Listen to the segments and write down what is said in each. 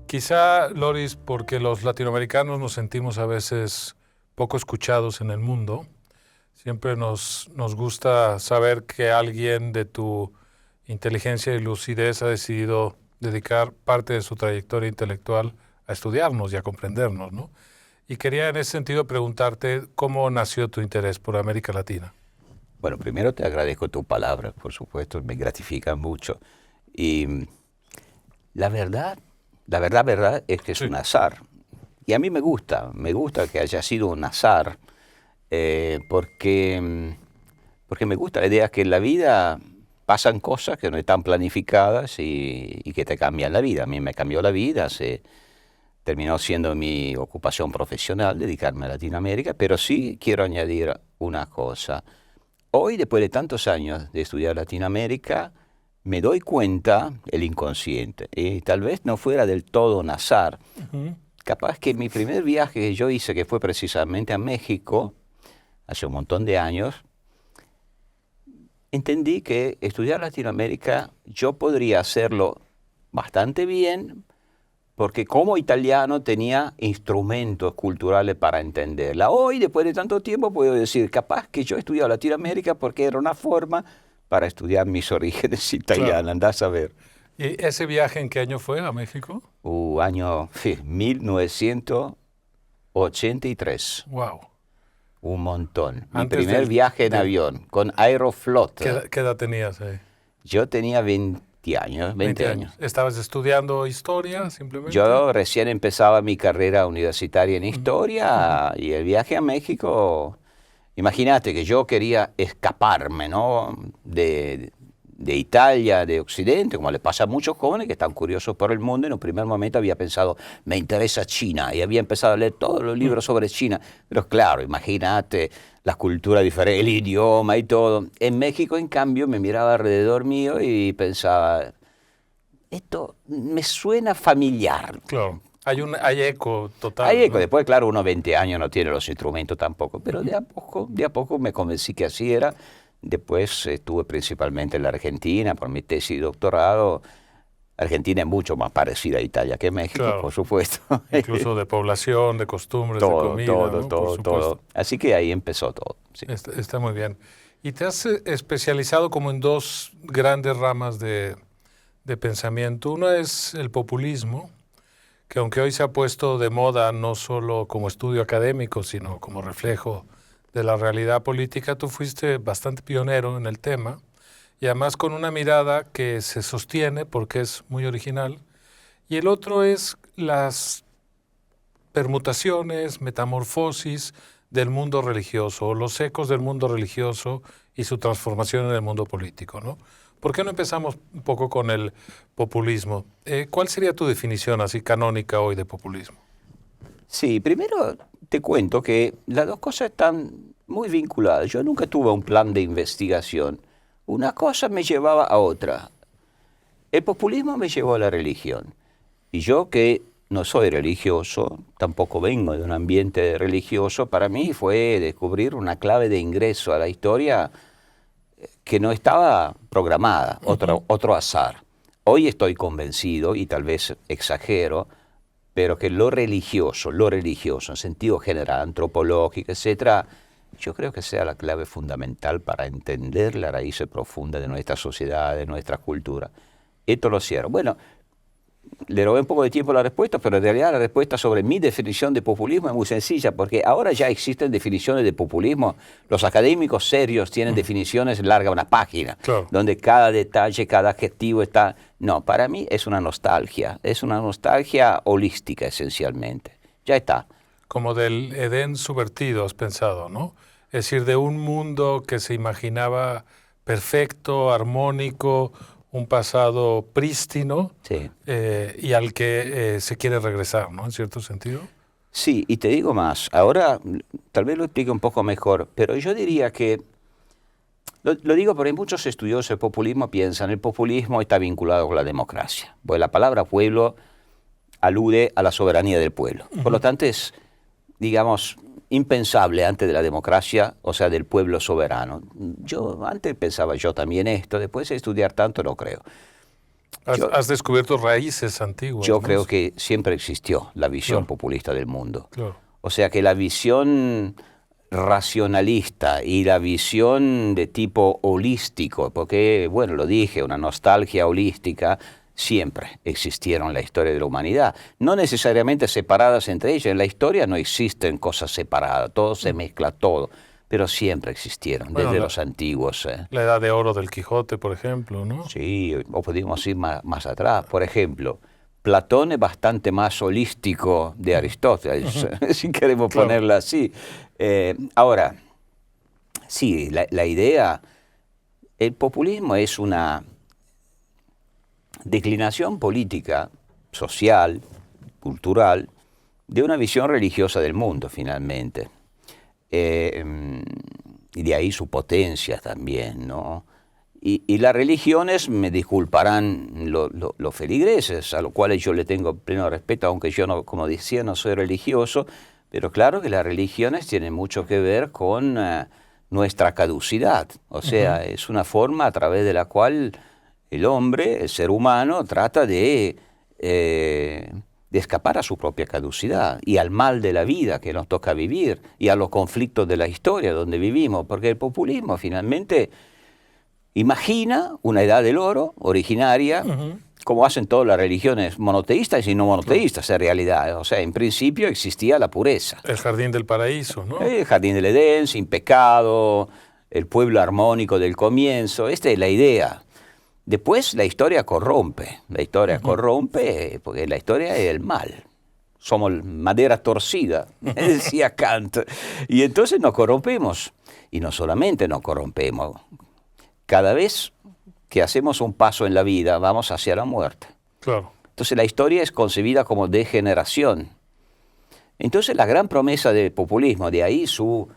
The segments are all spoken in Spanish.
Quizá, Loris, porque los latinoamericanos nos sentimos a veces poco escuchados en el mundo. Siempre nos gusta saber que alguien de tu inteligencia y lucidez ha decidido dedicar parte de su trayectoria intelectual a estudiarnos y a comprendernos, ¿no? Y quería en ese sentido preguntarte cómo nació tu interés por América Latina. Bueno, primero te agradezco tus palabras, por supuesto, me gratifican mucho. Y la verdad es que es un azar. Y a mí me gusta que haya sido un azar, porque me gusta la idea que en la vida pasan cosas que no están planificadas y que te cambian la vida. A mí me cambió la vida, terminó siendo mi ocupación profesional, dedicarme a Latinoamérica, pero sí quiero añadir una cosa. Hoy, después de tantos años de estudiar Latinoamérica, me doy cuenta, el inconsciente, y tal vez no fuera del todo un azar. Capaz que mi primer viaje que yo hice, que fue precisamente a México, hace un montón de años, entendí que estudiar Latinoamérica yo podría hacerlo bastante bien, porque como italiano tenía instrumentos culturales para entenderla. Hoy, después de tanto tiempo, puedo decir, capaz que yo he estudiado Latinoamérica porque era una forma para estudiar mis orígenes italianos, claro. Andás a ver. ¿Y ese viaje en qué año fue a México? Año 1983. Wow. Un montón. Mi primer viaje en avión, con Aeroflot. ¿Qué edad tenías ahí? Yo tenía 20 años. ¿Estabas estudiando historia simplemente? Yo recién empezaba mi carrera universitaria en historia y el viaje a México, imagínate que yo quería escaparme, ¿no? de Italia, de Occidente, como le pasa a muchos jóvenes que están curiosos por el mundo. En un primer momento había pensado, me interesa China, y había empezado a leer todos los libros sobre China. Pero claro, imagínate la cultura diferente, el idioma y todo. En México, en cambio, me miraba alrededor mío y pensaba, esto me suena familiar. Claro, hay eco total. Hay eco, ¿no? Después, claro, uno 20 años no tiene los instrumentos tampoco, pero de a poco me convencí que así era. Después estuve principalmente en la Argentina por mi tesis y doctorado. Argentina es mucho más parecida a Italia que México, claro. Por supuesto. Incluso de población, de costumbres, de comida. Todo. Así que ahí empezó todo. Sí. Está muy bien. Y te has especializado como en dos grandes ramas de pensamiento. Una es el populismo, que aunque hoy se ha puesto de moda no solo como estudio académico, sino como reflejo de la realidad política, tú fuiste bastante pionero en el tema y además con una mirada que se sostiene porque es muy original. Y el otro es las permutaciones, metamorfosis del mundo religioso, o los ecos del mundo religioso y su transformación en el mundo político, ¿no? ¿Por qué no empezamos un poco con el populismo? ¿Cuál sería tu definición así canónica hoy de populismo? Sí, primero te cuento que las dos cosas están muy vinculadas. Yo nunca tuve un plan de investigación. Una cosa me llevaba a otra. El populismo me llevó a la religión. Y yo, que no soy religioso, tampoco vengo de un ambiente religioso, para mí fue descubrir una clave de ingreso a la historia que no estaba programada, otro azar. Hoy estoy convencido, y tal vez exagero, pero que lo religioso, en sentido general, antropológico, etcétera, yo creo que sea la clave fundamental para entender la raíz profunda de nuestra sociedad, de nuestra cultura. Esto lo cierro. Bueno, le robé un poco de tiempo a la respuesta, pero en realidad la respuesta sobre mi definición de populismo es muy sencilla, porque ahora ya existen definiciones de populismo. Los académicos serios tienen definiciones largas, una página, claro, donde cada detalle, cada adjetivo está... No, para mí es una nostalgia holística esencialmente. Ya está. Como del Edén subvertido, has pensado, ¿no? Es decir, de un mundo que se imaginaba perfecto, armónico, un pasado prístino, sí, y al que se quiere regresar, ¿no? En cierto sentido. Sí, y te digo más. Ahora, tal vez lo explique un poco mejor, pero yo diría que, lo digo porque muchos estudiosos del populismo piensan el populismo está vinculado con la democracia. Pues la palabra pueblo alude a la soberanía del pueblo. Por lo tanto, es, digamos, impensable antes de la democracia, o sea, del pueblo soberano. Yo antes pensaba yo también esto, después de estudiar tanto no creo. Has descubierto raíces antiguas. Yo ¿no? creo que siempre existió la visión Claro. populista del mundo. Claro. O sea que la visión racionalista y la visión de tipo holístico, porque, bueno, lo dije, una nostalgia holística, siempre existieron en la historia de la humanidad. No necesariamente separadas entre ellas. En la historia no existen cosas separadas, todo se mezcla, todo. Pero siempre existieron, Bueno, desde los antiguos. La edad de oro del Quijote, por ejemplo, ¿no? Sí, o podemos ir más atrás. Por ejemplo, Platón es bastante más holístico de Aristóteles, si queremos Claro. ponerla así. Ahora, sí, la idea, el populismo es una declinación política, social, cultural, de una visión religiosa del mundo, finalmente. Y de ahí su potencia también, ¿no? Y las religiones, me disculparán los feligreses, a los cuales yo le tengo pleno respeto, aunque yo, no, como decía, no soy religioso, pero claro que las religiones tienen mucho que ver con nuestra caducidad. O sea, es una forma a través de la cual el hombre, el ser humano, trata de escapar a su propia caducidad y al mal de la vida que nos toca vivir y a los conflictos de la historia donde vivimos, porque el populismo finalmente imagina una edad del oro originaria, como hacen todas las religiones monoteístas y no monoteístas en realidad. O sea, en principio existía la pureza. El jardín del paraíso, ¿no? El jardín del Edén, sin pecado, el pueblo armónico del comienzo, esta es la idea. Después la historia corrompe, porque la historia es el mal. Somos madera torcida, decía Kant. Y entonces nos corrompemos. Y no solamente nos corrompemos, cada vez que hacemos un paso en la vida vamos hacia la muerte. Claro. Entonces la historia es concebida como degeneración. Entonces la gran promesa del populismo, de ahí su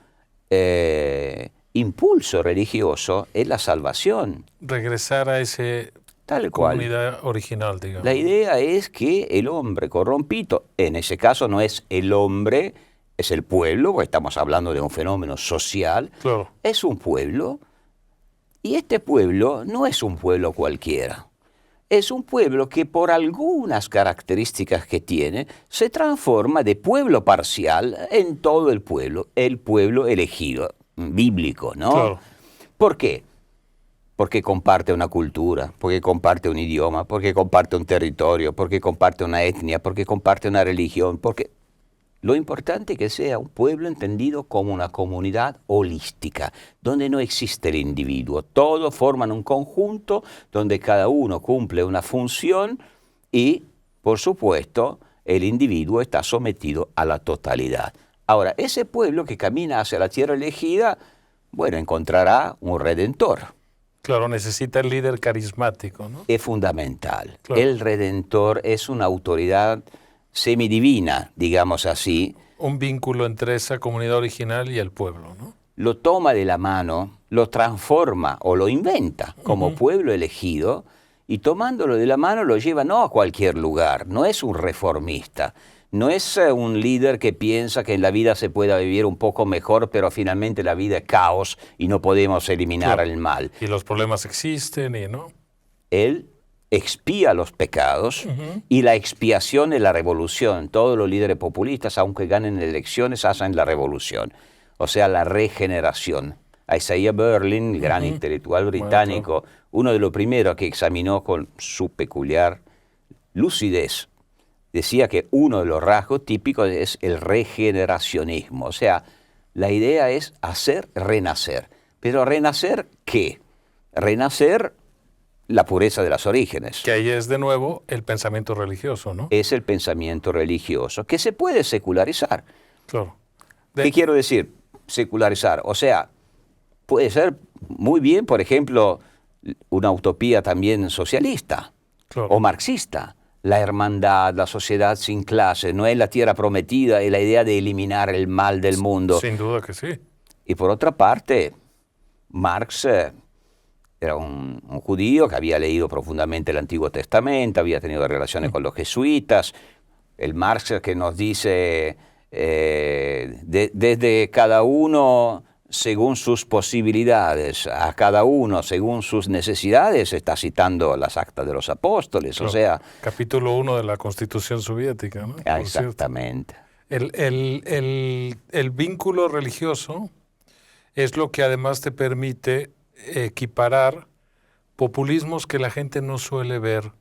impulso religioso, es la salvación. Regresar a ese Tal cual. comunidad original, digamos. La idea es que el hombre corrompido, en ese caso no es el hombre, es el pueblo, porque estamos hablando de un fenómeno social, Claro. es un pueblo, y este pueblo no es un pueblo cualquiera. Es un pueblo que por algunas características que tiene, se transforma de pueblo parcial en todo el pueblo elegido, bíblico, ¿no? Claro. ¿Por qué? Porque comparte una cultura, porque comparte un idioma, porque comparte un territorio, porque comparte una etnia, porque comparte una religión, porque lo importante es que sea un pueblo entendido como una comunidad holística, donde no existe el individuo. Todos forman un conjunto donde cada uno cumple una función y, por supuesto, el individuo está sometido a la totalidad. Ahora, ese pueblo que camina hacia la tierra elegida, bueno, encontrará un redentor. Claro, necesita el líder carismático, ¿no? Es fundamental. Claro. El redentor es una autoridad semidivina, digamos así. Un vínculo entre esa comunidad original y el pueblo, ¿no? Lo toma de la mano, lo transforma o lo inventa como pueblo elegido y tomándolo de la mano lo lleva no a cualquier lugar, no es un reformista, no es un líder que piensa que en la vida se pueda vivir un poco mejor, pero finalmente la vida es caos y no podemos eliminar Claro. el mal. Y los problemas existen y, ¿no? Él expía los pecados y la expiación es la revolución. Todos los líderes populistas, aunque ganen elecciones, hacen la revolución. O sea, la regeneración. Isaiah Berlin, el gran intelectual británico, uno de los primeros que examinó con su peculiar lucidez, decía que uno de los rasgos típicos es el regeneracionismo. O sea, la idea es hacer renacer. ¿Pero renacer qué? Renacer la pureza de los orígenes. Que ahí es de nuevo el pensamiento religioso, ¿no? Es el pensamiento religioso, que se puede secularizar. Claro. ¿Qué quiero decir? Secularizar. O sea, puede ser muy bien, por ejemplo, una utopía también socialista Claro. o marxista. La hermandad, la sociedad sin clase, no es la tierra prometida, es la idea de eliminar el mal del mundo. Sin duda que sí. Y por otra parte, Marx era un judío que había leído profundamente el Antiguo Testamento, había tenido relaciones con los jesuitas. El Marx que nos dice desde cada uno según sus posibilidades, a cada uno según sus necesidades, está citando las actas de los apóstoles, Claro. o sea... Capítulo 1 de la Constitución Soviética, ¿no? Por Exactamente. El vínculo religioso es lo que además te permite equiparar populismos que la gente no suele ver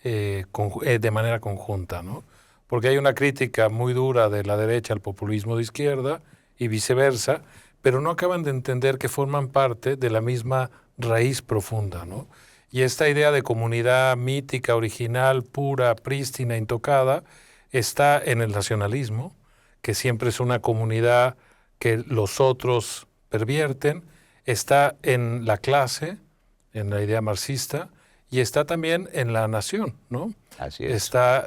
de manera conjunta, ¿no? Porque hay una crítica muy dura de la derecha al populismo de izquierda y viceversa, pero no acaban de entender que forman parte de la misma raíz profunda, ¿no? Y esta idea de comunidad mítica, original, pura, prístina, intocada, está en el nacionalismo, que siempre es una comunidad que los otros pervierten, está en la clase, en la idea marxista, y está también en la nación, ¿no? Así es. Está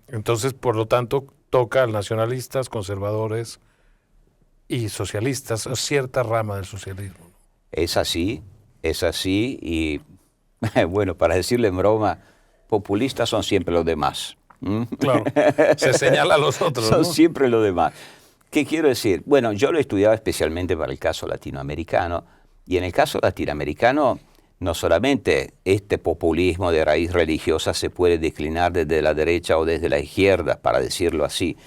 entonces, por lo tanto, toca a nacionalistas, conservadores y socialistas, a cierta rama del socialismo. Es así, y bueno, para decirle en broma, populistas son siempre los demás. Claro, se señala a los otros, Son ¿no? siempre los demás. ¿Qué quiero decir? Bueno, yo lo he estudiado especialmente para el caso latinoamericano, y en el caso latinoamericano, no solamente este populismo de raíz religiosa se puede declinar desde la derecha o desde la izquierda, para decirlo así.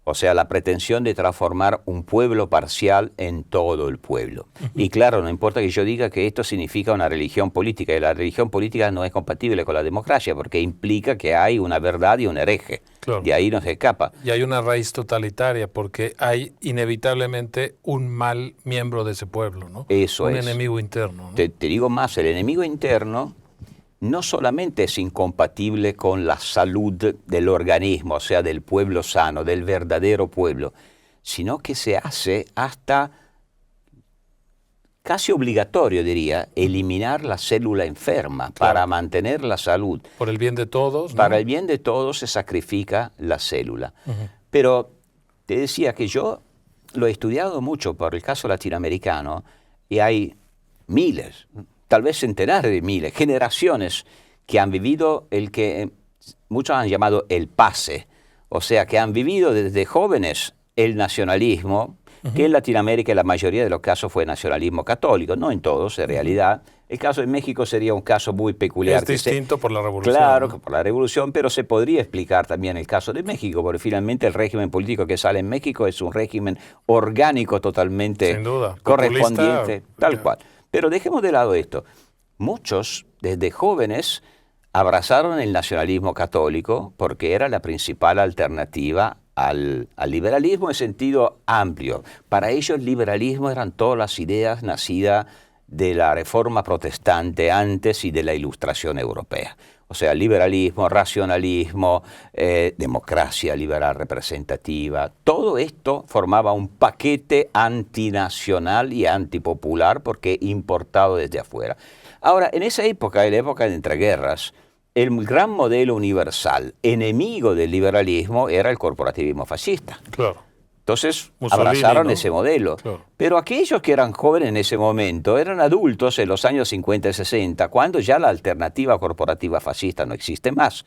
O sea, la pretensión de transformar un pueblo parcial en todo el pueblo. Y claro, no importa que yo diga que esto significa una religión política, y la religión política no es compatible con la democracia, porque implica que hay una verdad y un hereje. Claro. De ahí no se escapa. Y hay una raíz totalitaria, porque hay inevitablemente un mal miembro de ese pueblo, ¿no? Eso un es. enemigo interno, ¿no? Te digo más, el enemigo interno no solamente es incompatible con la salud del organismo, o sea, del pueblo sano, del verdadero pueblo, sino que se hace hasta casi obligatorio, diría, eliminar la célula enferma para mantener la salud. Por el bien de todos, ¿no? Para el bien de todos se sacrifica la célula. Pero te decía que yo lo he estudiado mucho por el caso latinoamericano, y hay miles, tal vez centenares de miles, generaciones que han vivido el que muchos han llamado el pase, o sea, que han vivido desde jóvenes el nacionalismo, que en Latinoamérica en la mayoría de los casos fue nacionalismo católico, no en todos, en realidad. El caso de México sería un caso muy peculiar. Es distinto por la revolución. Claro, ¿no? por la revolución, pero se podría explicar también el caso de México, porque finalmente el régimen político que sale en México es un régimen orgánico totalmente Sin duda. correspondiente, Populista, tal cual. Pero dejemos de lado esto. Muchos, desde jóvenes, abrazaron el nacionalismo católico porque era la principal alternativa al liberalismo en sentido amplio. Para ellos el liberalismo eran todas las ideas nacidas de la reforma protestante antes y de la ilustración europea. O sea, liberalismo, racionalismo, democracia liberal representativa, todo esto formaba un paquete antinacional y antipopular porque importado desde afuera. Ahora, en esa época, en la época de entreguerras, el gran modelo universal, enemigo del liberalismo, era el corporativismo fascista. Claro. Entonces, Mussolini, abrazaron ¿no? ese modelo. Claro. Pero aquellos que eran jóvenes en ese momento eran adultos en los años 50 y 60, cuando ya la alternativa corporativa fascista no existe más.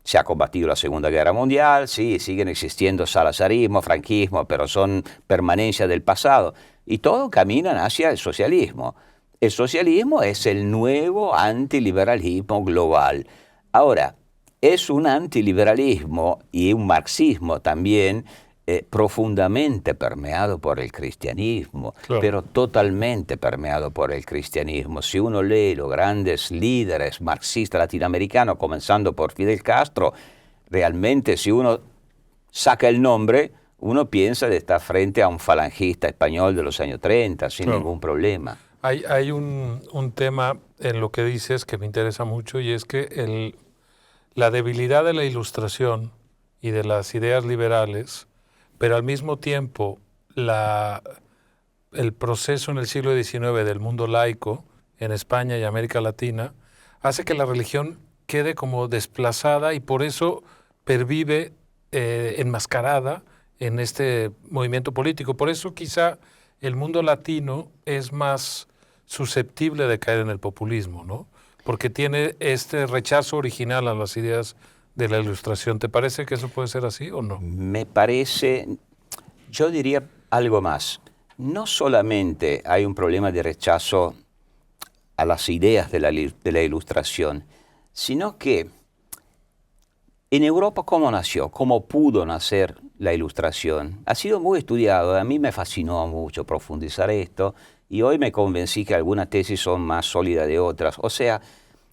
Se ha combatido la Segunda Guerra Mundial, sí, siguen existiendo salazarismo, franquismo, pero son permanencia del pasado. Y todos caminan hacia el socialismo. El socialismo es el nuevo antiliberalismo global. Ahora, es un antiliberalismo y un marxismo también profundamente permeado por el cristianismo, Claro. pero totalmente permeado por el cristianismo. Si uno lee los grandes líderes marxistas latinoamericanos, comenzando por Fidel Castro, realmente si uno saca el nombre, uno piensa de estar frente a un falangista español de los años 30, sin Claro. ningún problema. Hay un tema en lo que dices que me interesa mucho, y es que la debilidad de la Ilustración y de las ideas liberales, pero al mismo tiempo el proceso en el siglo XIX del mundo laico en España y América Latina hace que la religión quede como desplazada, y por eso pervive enmascarada en este movimiento político. Por eso quizá el mundo latino es más susceptible de caer en el populismo, ¿no? Porque tiene este rechazo original a las ideas de la Ilustración. ¿Te parece que eso puede ser así o no? Me parece, yo diría algo más. No solamente hay un problema de rechazo a las ideas de la Ilustración, sino que en Europa, ¿cómo nació? ¿Cómo pudo nacer la Ilustración? Ha sido muy estudiado. A mí me fascinó mucho profundizar esto y hoy me convencí que algunas tesis son más sólidas de otras. O sea,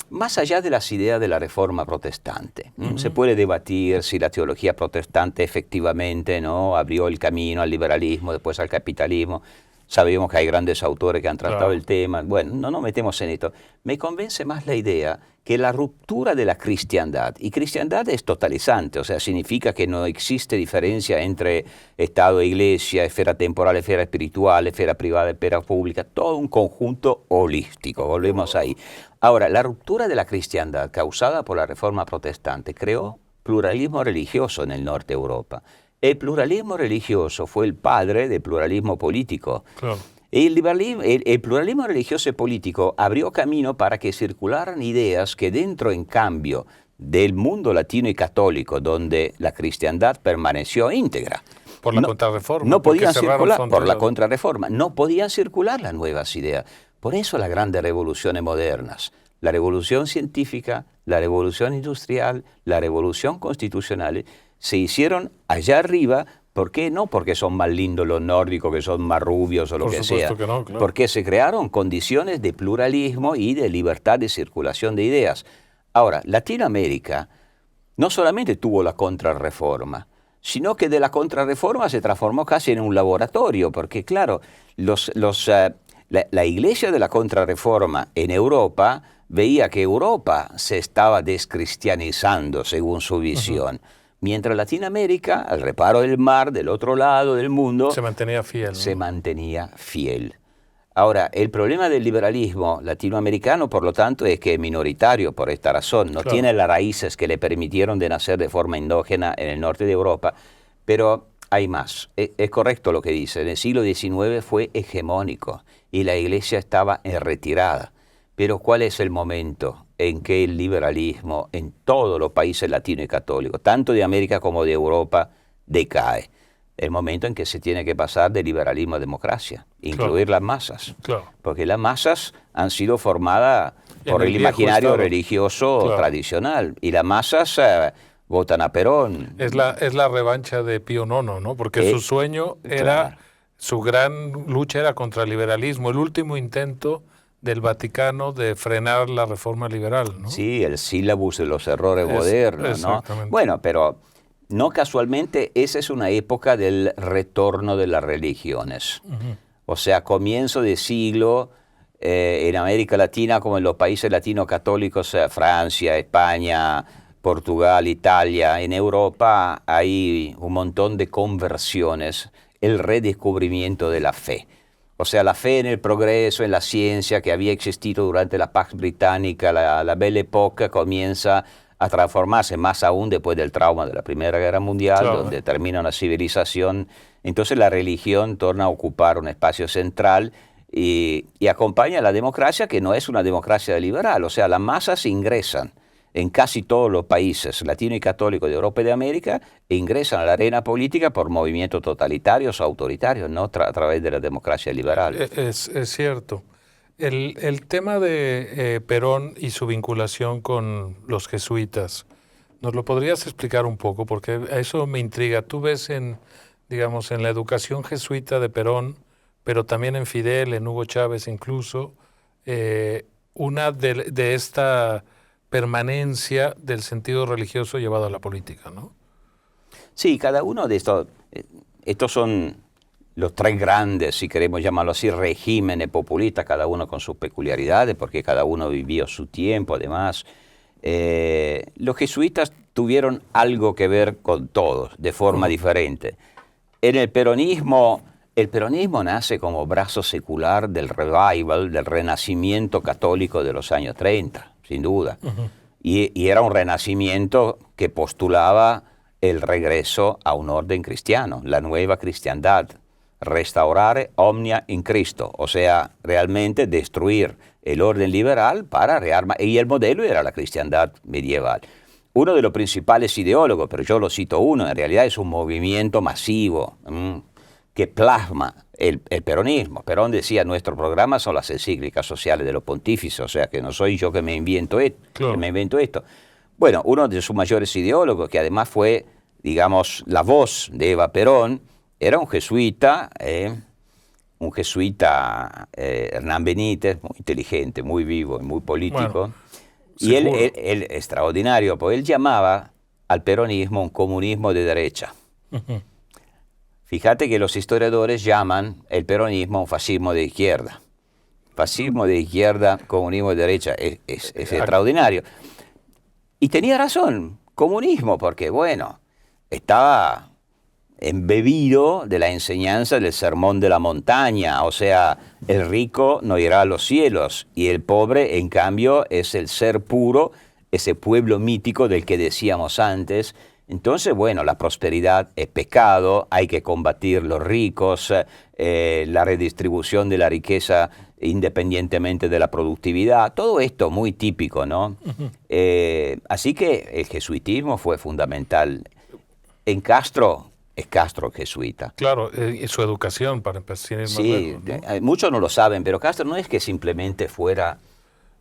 más allá de las ideas de la Reforma Protestante, se puede debatir si la teología protestante efectivamente, ¿no?, abrió el camino al liberalismo, después al capitalismo. Sabemos que hay grandes autores que han tratado el tema. Bueno, no nos metemos en esto. Me convence más la idea que la ruptura de la cristiandad, y cristiandad es totalizante, o sea, significa que no existe diferencia entre Estado e Iglesia, esfera temporal, esfera espiritual, esfera privada, esfera pública, todo un conjunto holístico, volvemos ahí. Ahora, la ruptura de la cristiandad causada por la Reforma Protestante creó pluralismo religioso en el norte de Europa. El pluralismo religioso fue el padre del pluralismo político. Claro. El pluralismo religioso y político abrió camino para que circularan ideas que dentro, en cambio, del mundo latino y católico, donde la cristiandad permaneció íntegra. Por la contrarreforma. No podían circular, por la contrarreforma, no podían circular las nuevas ideas. Por eso las grandes revoluciones modernas, la revolución científica, la revolución industrial, la revolución constitucional, se hicieron allá arriba. ¿Por qué? No porque son más lindos los nórdicos, que son más rubios o lo que sea. Que no, claro. Porque se crearon condiciones de pluralismo y de libertad de circulación de ideas. Ahora, Latinoamérica no solamente tuvo la contrarreforma, sino que de la contrarreforma se transformó casi en un laboratorio, porque claro, la iglesia de la contrarreforma en Europa veía que Europa se estaba descristianizando según su visión. Mientras Latinoamérica, al reparo del mar, del otro lado del mundo, se mantenía fiel, ¿no? Se mantenía fiel. Ahora, el problema del liberalismo latinoamericano, por lo tanto, es que es minoritario por esta razón. No tiene las raíces que le permitieron de nacer de forma endógena en el norte de Europa, pero hay más. Es correcto lo que dice. En el siglo XIX fue hegemónico y la iglesia estaba en retirada. Pero ¿cuál es el momento en que el liberalismo en todos los países latinos y católicos, tanto de América como de Europa, decae? El momento en que se tiene que pasar de liberalismo a democracia, incluir las masas. Porque las masas han sido formadas por el imaginario religioso tradicional, y las masas votan a Perón. Es la revancha de Pío IX, ¿no? Porque su sueño era, su gran lucha era contra el liberalismo, el último intento del Vaticano de frenar la reforma liberal, ¿no? Sí, el sílabus de los errores modernos, ¿no? Bueno, pero no casualmente esa es una época del retorno de las religiones. O sea, comienzo de siglo, en América Latina, como en los países latinos católicos, Francia, España, Portugal, Italia, en Europa hay un montón de conversiones, el redescubrimiento de la fe. O sea, la fe en el progreso, en la ciencia que había existido durante la Pax Británica, la Belle Époque, comienza a transformarse, más aún después del trauma de la Primera Guerra Mundial, donde termina una civilización. Entonces la religión torna a ocupar un espacio central y acompaña a la democracia, que no es una democracia liberal. O sea, las masas ingresan en casi todos los países latinos y católicos de Europa y de América, ingresan a la arena política por movimientos totalitarios o autoritarios, no a través de la democracia liberal. Es cierto. El tema de Perón y su vinculación con los jesuitas, ¿nos lo podrías explicar un poco? Porque eso me intriga. Tú ves digamos, en la educación jesuita de Perón, pero también en Fidel, en Hugo Chávez incluso, una de esta permanencia del sentido religioso llevado a la política, ¿no? Sí, cada uno de estos son los tres grandes, si queremos llamarlo así, regímenes populistas, cada uno con sus peculiaridades, porque cada uno vivió su tiempo, además. Los jesuitas tuvieron algo que ver con todos, de forma diferente. En el peronismo nace como brazo secular del revival, del renacimiento católico de los años 30. Sin duda. Y era un renacimiento que postulaba el regreso a un orden cristiano, la nueva cristiandad, restaurare omnia in Cristo, o sea, realmente destruir el orden liberal para rearmar, y el modelo era la cristiandad medieval. uno de los principales ideólogos, pero yo lo cito uno, en realidad es un movimiento masivo que plasma el peronismo. Perón decía, nuestro programa son las encíclicas sociales de los pontífices, o sea que no soy yo que me invento esto. Bueno, uno de sus mayores ideólogos, que además fue, digamos, la voz de Eva Perón, era un jesuita, Hernán Benítez, muy inteligente, muy vivo y muy político. Bueno, y él extraordinario, pues él llamaba al peronismo un comunismo de derecha. Fíjate que los historiadores llaman el peronismo un fascismo de izquierda. Fascismo de izquierda, comunismo de derecha, es extraordinario. Y tenía razón, comunismo, porque bueno, estaba embebido de la enseñanza del sermón de la montaña, o sea, el rico no irá a los cielos y el pobre, en cambio, es el ser puro, ese pueblo mítico del que decíamos antes. Entonces, bueno, la prosperidad es pecado, hay que combatir los ricos, la redistribución de la riqueza independientemente de la productividad, todo esto muy típico, ¿no? Así que el jesuitismo fue fundamental. En Castro, es Castro jesuita. Claro, y su educación, para empezar más Sí, lejos, ¿no? muchos no lo saben, pero Castro no es que simplemente fuera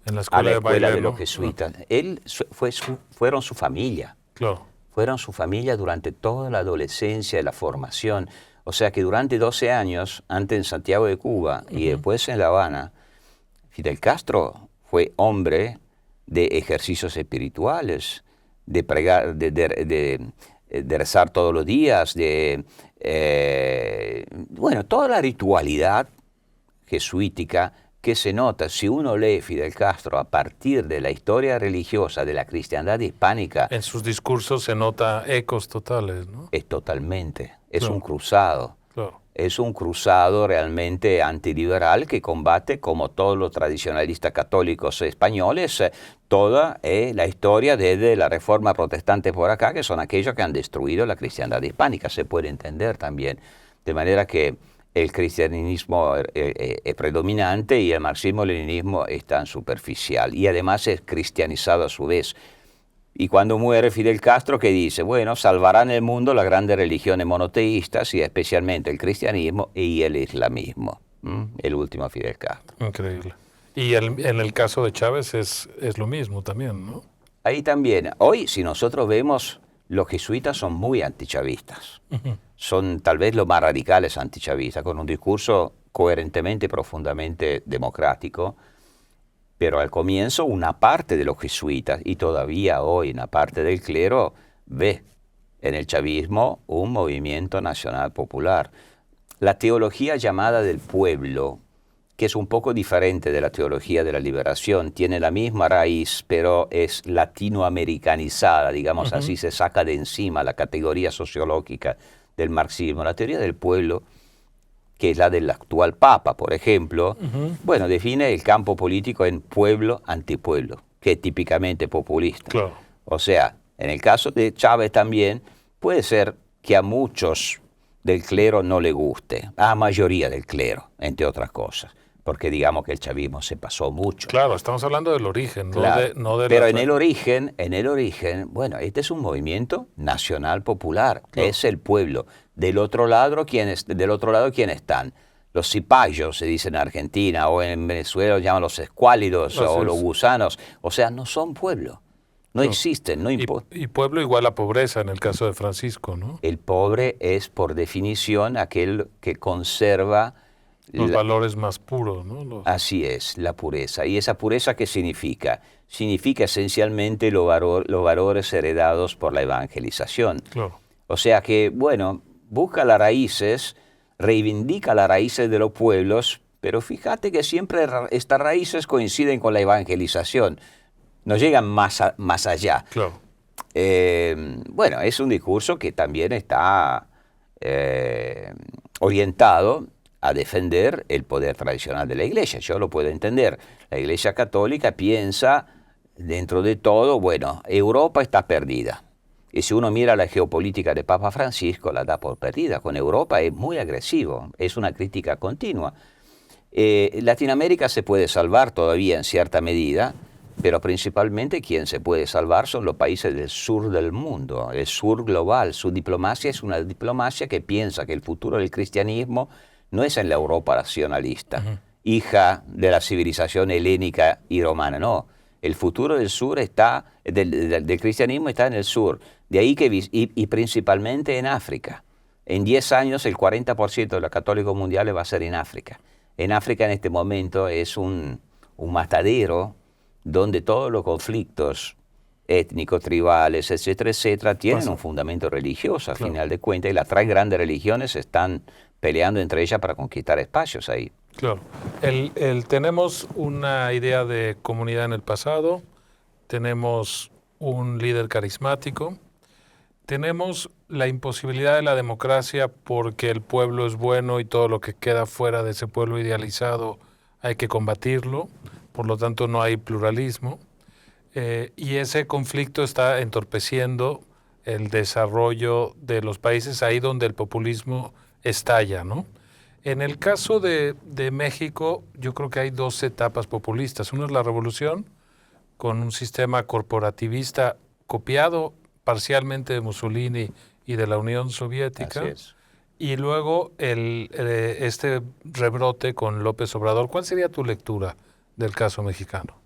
En la a escuela la de escuela baile, de los ¿no? jesuitas. Él fueron su familia. Claro. Fueron su familia durante toda la adolescencia y la formación. O sea que durante 12 años, antes en Santiago de Cuba y después en La Habana, Fidel Castro fue hombre de ejercicios espirituales, de pregar, de rezar todos los días, bueno, toda la ritualidad jesuítica que se nota si uno lee Fidel Castro a partir de la historia religiosa de la cristiandad hispánica. En sus discursos se nota ecos totales, ¿no? Es totalmente, es Claro. un cruzado. Claro. Es un cruzado realmente antiliberal que combate, como todos los tradicionalistas católicos españoles, toda la historia desde la Reforma Protestante por acá, que son aquellos que han destruido la cristiandad hispánica. Se puede entender también. De manera que el cristianismo es predominante y el marxismo-leninismo es tan superficial. Y además es cristianizado a su vez. Y cuando muere Fidel Castro, ¿qué dice? Bueno, salvarán el mundo las grandes religiones monoteístas y especialmente el cristianismo y el islamismo. El último Fidel Castro. Increíble. Y en el caso de Chávez es lo mismo también, ¿no? Ahí también, hoy si nosotros vemos, los jesuitas son muy antichavistas. Son tal vez los más radicales antichavistas, con un discurso coherentemente y profundamente democrático. Pero al comienzo una parte de los jesuitas, y todavía hoy una parte del clero, ve en el chavismo un movimiento nacional popular. La teología llamada del pueblo, que es un poco diferente de la teología de la liberación, tiene la misma raíz, pero es latinoamericanizada, digamos así, se saca de encima la categoría sociológica del marxismo. La teoría del pueblo, que es la del actual Papa, por ejemplo, bueno, define el campo político en pueblo-antipueblo, que es típicamente populista. Claro. O sea, en el caso de Chávez también, puede ser que a muchos del clero no le guste, a la mayoría del clero, entre otras cosas, porque digamos que el chavismo se pasó mucho. Claro, estamos hablando del origen, Claro, no de pero en el origen, bueno, este es un movimiento nacional popular, Claro. es el pueblo. Del otro lado, ¿quiénes están? Los cipayos, se dice en Argentina, o en Venezuela los llaman los escuálidos, Así o es. los gusanos. O sea, no son pueblo, no existen, no importa. y pueblo igual a pobreza en el caso de Francisco, ¿no? El pobre es, por definición, aquel que conserva Los valores más puros, ¿no? Así es, la pureza. ¿Y esa pureza qué significa? Significa esencialmente los valores heredados por la evangelización. Claro. O sea que, bueno, busca las raíces, reivindica las raíces de los pueblos, pero fíjate que siempre estas raíces coinciden con la evangelización, no llegan más allá. Claro. Bueno, es un discurso que también está orientado a defender el poder tradicional de la Iglesia. Yo lo puedo entender. La Iglesia Católica piensa, dentro de todo, bueno, Europa está perdida. Y si uno mira la geopolítica de Papa Francisco, la da por perdida. Con Europa es muy agresivo, es una crítica continua. Latinoamérica se puede salvar todavía en cierta medida, pero principalmente quien se puede salvar son los países del sur del mundo, el sur global. Su diplomacia es una diplomacia que piensa que el futuro del cristianismo no es en la Europa racionalista, hija de la civilización helénica y romana, no. El futuro del sur está, del cristianismo está en el sur, de ahí que, y principalmente en África. En 10 años el 40% de los católicos mundiales va a ser en África. En África en este momento es un matadero donde todos los conflictos étnicos, tribales, etcétera, etcétera, tienen un fundamento religioso, a final de cuentas, y las 3 grandes religiones están peleando entre ellas para conquistar espacios ahí. Claro. Tenemos una idea de comunidad en el pasado, tenemos un líder carismático, tenemos la imposibilidad de la democracia porque el pueblo es bueno y todo lo que queda fuera de ese pueblo idealizado hay que combatirlo, por lo tanto no hay pluralismo, y ese conflicto está entorpeciendo el desarrollo de los países ahí donde el populismo estalla, ¿no? En el caso de México, yo creo que hay 2 etapas populistas. Una es la revolución, con un sistema corporativista copiado parcialmente de Mussolini y de la Unión Soviética. Así es. Y luego este rebrote con López Obrador. ¿Cuál sería tu lectura del caso mexicano?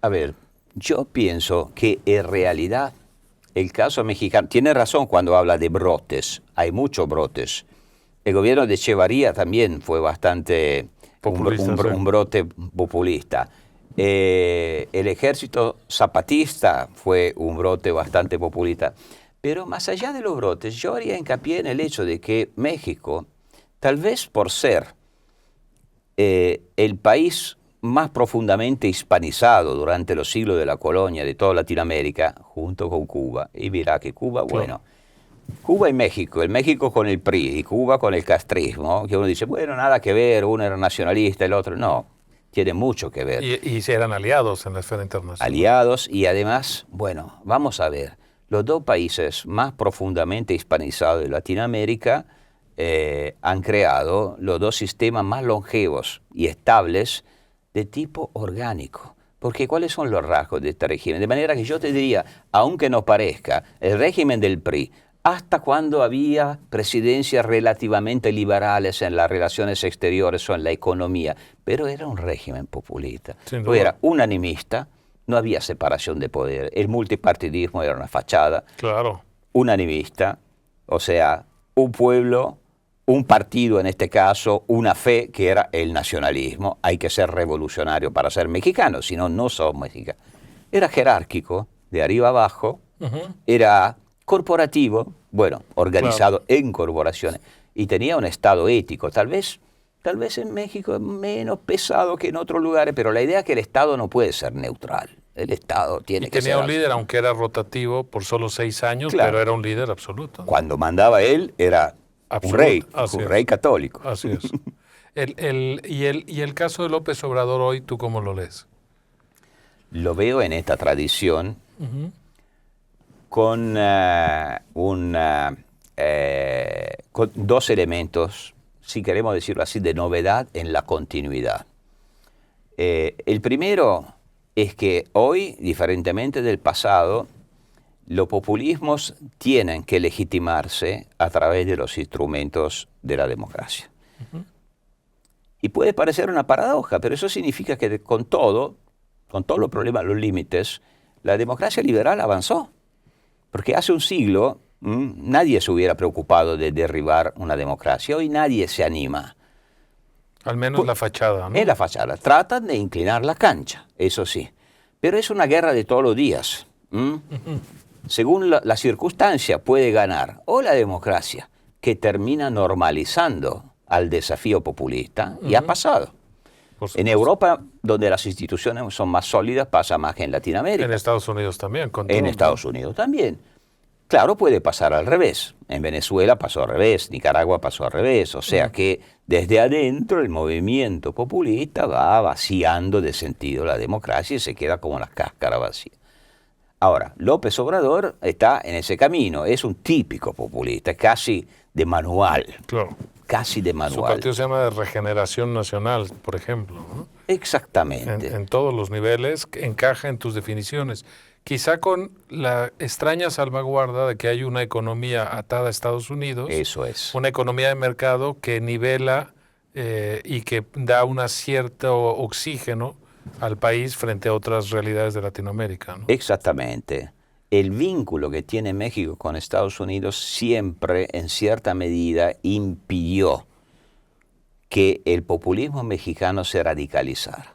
A ver, yo pienso que en realidad el caso mexicano tiene razón cuando habla de brotes. Hay muchos brotes. El gobierno de Echevarría también fue bastante un brote populista. El ejército zapatista fue un brote bastante populista. Pero más allá de los brotes, yo haría hincapié en el hecho de que México, tal vez por ser el país más profundamente hispanizado durante los siglos de la colonia de toda Latinoamérica, junto con Cuba, y mira que Cuba, bueno, Cuba y México, el México con el PRI y Cuba con el castrismo, que uno dice, bueno, nada que ver, uno era nacionalista, el otro no, tiene mucho que ver. Y eran aliados en la esfera internacional. Aliados y además, bueno, vamos a ver, los 2 países más profundamente hispanizados de Latinoamérica han creado los 2 sistemas más longevos y estables de tipo orgánico. Porque ¿cuáles son los rasgos de este régimen? De manera que yo te diría, aunque no parezca, el régimen del PRI, hasta cuando había presidencias relativamente liberales en las relaciones exteriores o en la economía, pero era un régimen populista. Era unanimista, no había separación de poder, el multipartidismo era una fachada. Claro. Unanimista, o sea, un pueblo, un partido en este caso, una fe que era el nacionalismo. Hay que ser revolucionario para ser mexicano, si no, no somos mexicanos. Era jerárquico, de arriba abajo, era corporativo, bueno, organizado en corporaciones, y tenía un estado ético, tal vez en México es menos pesado que en otros lugares, pero la idea es que el Estado no puede ser neutral. El Estado tiene que ser... Tenía un líder, aunque era rotativo por solo 6 años, claro, pero era un líder absoluto, ¿no? Cuando mandaba él era un rey católico. Así es. Y el caso de López Obrador hoy, ¿tú cómo lo lees? Lo veo en esta tradición con 2 elementos, si queremos decirlo así, de novedad en la continuidad. El primero es que hoy, diferentemente del pasado, los populismos tienen que legitimarse a través de los instrumentos de la democracia. Y puede parecer una paradoja, pero eso significa que con todos los problemas, los límites, la democracia liberal avanzó. Porque hace un siglo nadie se hubiera preocupado de derribar una democracia. Hoy nadie se anima. Al menos la fachada, ¿no? Es la fachada. Tratan de inclinar la cancha, eso sí. Pero es una guerra de todos los días. Según la circunstancia puede ganar o la democracia, que termina normalizando al desafío populista, y ha pasado. En Europa, donde las instituciones son más sólidas, pasa más que en Latinoamérica. En Estados Unidos también. En Estados Unidos también. Claro, puede pasar al revés. En Venezuela pasó al revés, Nicaragua pasó al revés. O sea que desde adentro el movimiento populista va vaciando de sentido la democracia y se queda como la cáscara vacía. Ahora, López Obrador está en ese camino, es un típico populista, casi de manual. Claro. casi de Su manual. partido se llama de Regeneración Nacional, por ejemplo, ¿no? Exactamente. En todos los niveles, encaja en tus definiciones. Quizá con la extraña salvaguarda de que hay una economía atada a Estados Unidos, Eso es. una economía de mercado que nivela y que da un cierto oxígeno al país frente a otras realidades de Latinoamérica, ¿no? Exactamente. El vínculo que tiene México con Estados Unidos siempre, en cierta medida, impidió que el populismo mexicano se radicalizara.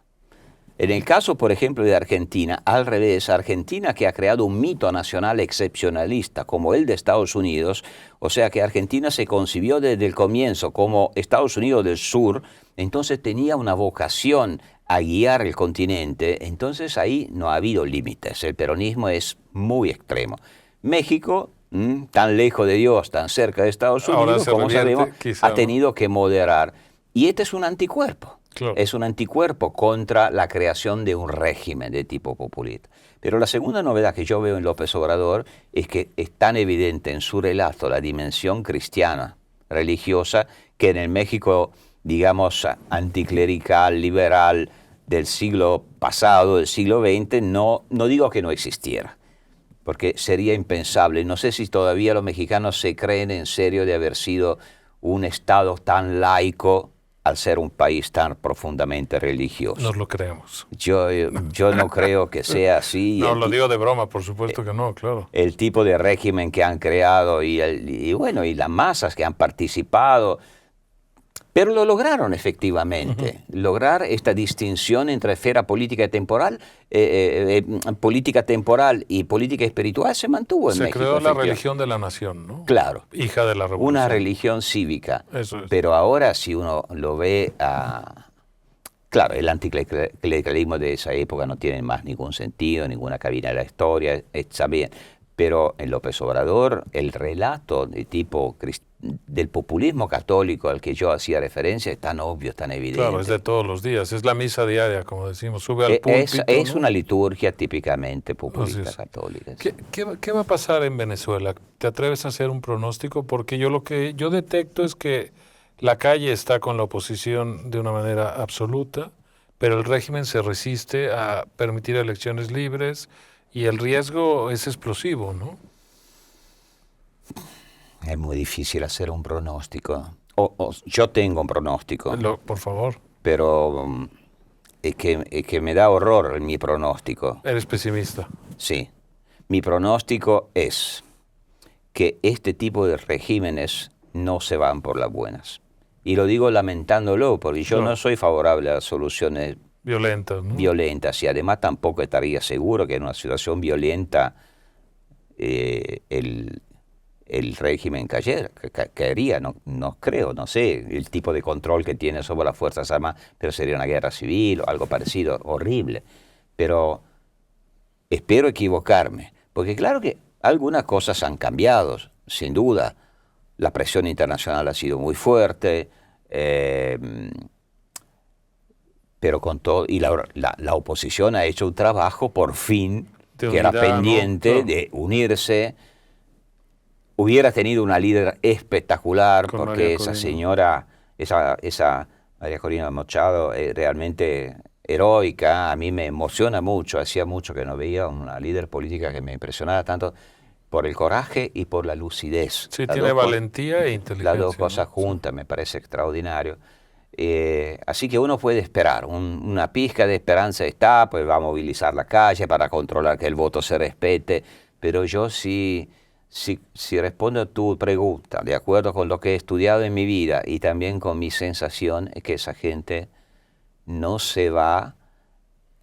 En el caso, por ejemplo, de Argentina, al revés, Argentina, que ha creado un mito nacional excepcionalista como el de Estados Unidos, o sea que Argentina se concibió desde el comienzo como Estados Unidos del Sur, entonces tenía una vocación a guiar el continente, entonces ahí no ha habido límites, el peronismo es muy extremo. México, tan lejos de Dios, tan cerca de Estados Unidos, como sabemos, ha tenido que moderar. Y este es un anticuerpo. Claro. Es un anticuerpo contra la creación de un régimen de tipo populista. Pero la segunda novedad que yo veo en López Obrador es que es tan evidente en su relato la dimensión cristiana, religiosa, que en el México, digamos, anticlerical, liberal del siglo pasado, del siglo XX, no digo que no existiera, porque sería impensable. No sé si todavía los mexicanos se creen en serio de haber sido un Estado tan laico al ser un país tan profundamente religioso. Nos lo creemos. Yo no creo que sea así. No, lo digo de broma, por supuesto que no, claro. El tipo de régimen que han creado y bueno, y las masas que han participado, pero lo lograron efectivamente. Lograr esta distinción entre esfera política temporal, política temporal y política espiritual se mantuvo en México. Se creó la religión de la nación, ¿no? Claro. Hija de la revolución. Una religión cívica. Eso es. Pero ahora si uno lo ve claro, el anticlericalismo de esa época no tiene más ningún sentido, ninguna cabida en la historia, está bien. Pero en López Obrador, el relato de tipo del populismo católico al que yo hacía referencia es tan obvio, es tan evidente. Claro, es de todos los días, es la misa diaria, como decimos, sube al púlpito. Es ¿no? una liturgia típicamente populista católica. Sí. ¿Qué va a pasar en Venezuela? ¿Te atreves a hacer un pronóstico? Porque lo que yo detecto es que la calle está con la oposición de una manera absoluta, pero el régimen se resiste a permitir elecciones libres y el riesgo es explosivo, ¿no? Es muy difícil hacer un pronóstico. Yo tengo un pronóstico. Por favor. Pero es que me da horror mi pronóstico. Eres pesimista. Sí. Mi pronóstico es que este tipo de regímenes no se van por las buenas. Y lo digo lamentándolo, porque yo no soy favorable a soluciones violentas, ¿no? Violentas, y además tampoco estaría seguro que en una situación violenta el régimen caería, no creo, no sé el tipo de control que tiene sobre las Fuerzas Armadas, pero sería una guerra civil o algo parecido, horrible. Pero espero equivocarme, porque claro que algunas cosas han cambiado, sin duda. La presión internacional ha sido muy fuerte, pero con todo, y la oposición ha hecho un trabajo por fin, que era pendiente, ¿no? De unirse. Hubiera tenido una líder espectacular, con porque esa señora, esa María Corina Machado, es realmente heroica. A mí me emociona mucho, hacía mucho que no veía una líder política que me impresionara tanto por el coraje y por la lucidez. Sí, tiene valentía e inteligencia. Las dos cosas juntas, me parece extraordinario. Así que uno puede esperar, una pizca de esperanza está, pues va a movilizar la calle para controlar que el voto se respete, pero yo sí... Si respondo a tu pregunta, de acuerdo con lo que he estudiado en mi vida y también con mi sensación, es que esa gente no se va,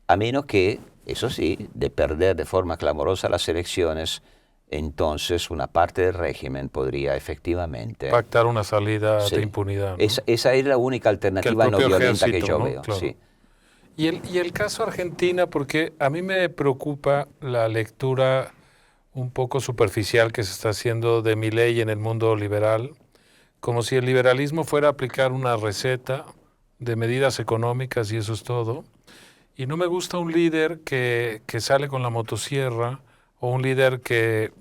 a menos que, eso sí, de perder de forma clamorosa las elecciones, entonces una parte del régimen podría efectivamente... pactar una salida de impunidad, ¿no? Esa es la única alternativa no violenta que yo veo. Claro. Sí. Y el caso Argentina, porque a mí me preocupa la lectura un poco superficial que se está haciendo de Milei en el mundo liberal, como si el liberalismo fuera a aplicar una receta de medidas económicas y eso es todo. Y no me gusta un líder que sale con la motosierra o un líder que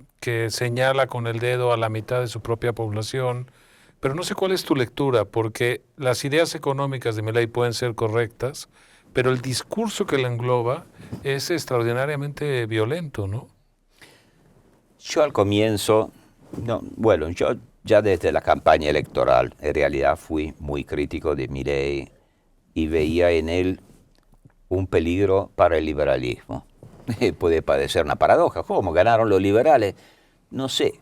señala con el dedo a la mitad de su propia población pero no sé cuál es tu lectura, porque las ideas económicas de Milei pueden ser correctas, pero el discurso que la engloba es extraordinariamente violento, ¿no? Yo al comienzo, no, bueno, yo ya desde la campaña electoral en realidad fui muy crítico de Milei y veía en él un peligro para el liberalismo. Puede parecer una paradoja. ¿Cómo ganaron los liberales? No sé.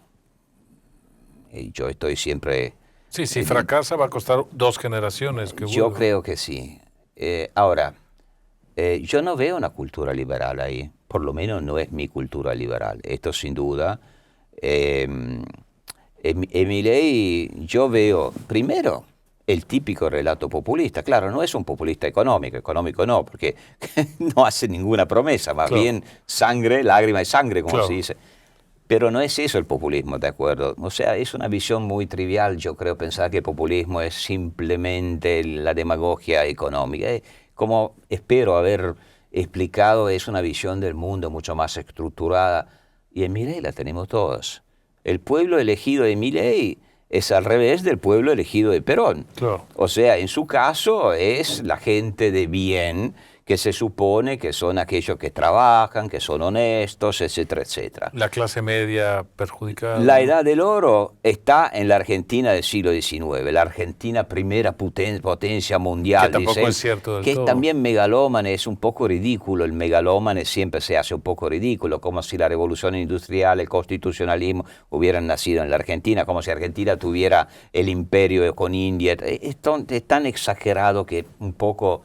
Yo estoy siempre... Sí, si fracasa va a costar 2 generaciones. Que Yo vuelvan. creo que sí. Ahora, yo no veo una cultura liberal ahí. Por lo menos no es mi cultura liberal. Esto sin duda. En Milei yo veo, primero, el típico relato populista. Claro, no es un populista económico no, porque no hace ninguna promesa, más Claro. bien sangre, lágrima y sangre, como Claro. se dice. Pero no es eso el populismo, ¿de acuerdo? O sea, es una visión muy trivial, yo creo, pensar que el populismo es simplemente la demagogia económica. Como espero haber explicado, es una visión del mundo mucho más estructurada. Y en Milei la tenemos todos. El pueblo elegido de Milei es al revés del pueblo elegido de Perón. Claro. O sea, en su caso es la gente de bien que se supone que son aquellos que trabajan, que son honestos, etcétera, etcétera. La clase media perjudicada. La ¿no? edad del oro está en la Argentina del siglo XIX, la Argentina primera potencia mundial. Que tampoco dicen, es cierto del que todo. es también megalómane, es un poco ridículo, el megalómane siempre se hace un poco ridículo, como si la revolución industrial, el constitucionalismo hubieran nacido en la Argentina, como si Argentina tuviera el imperio con India. Es tan exagerado que un poco...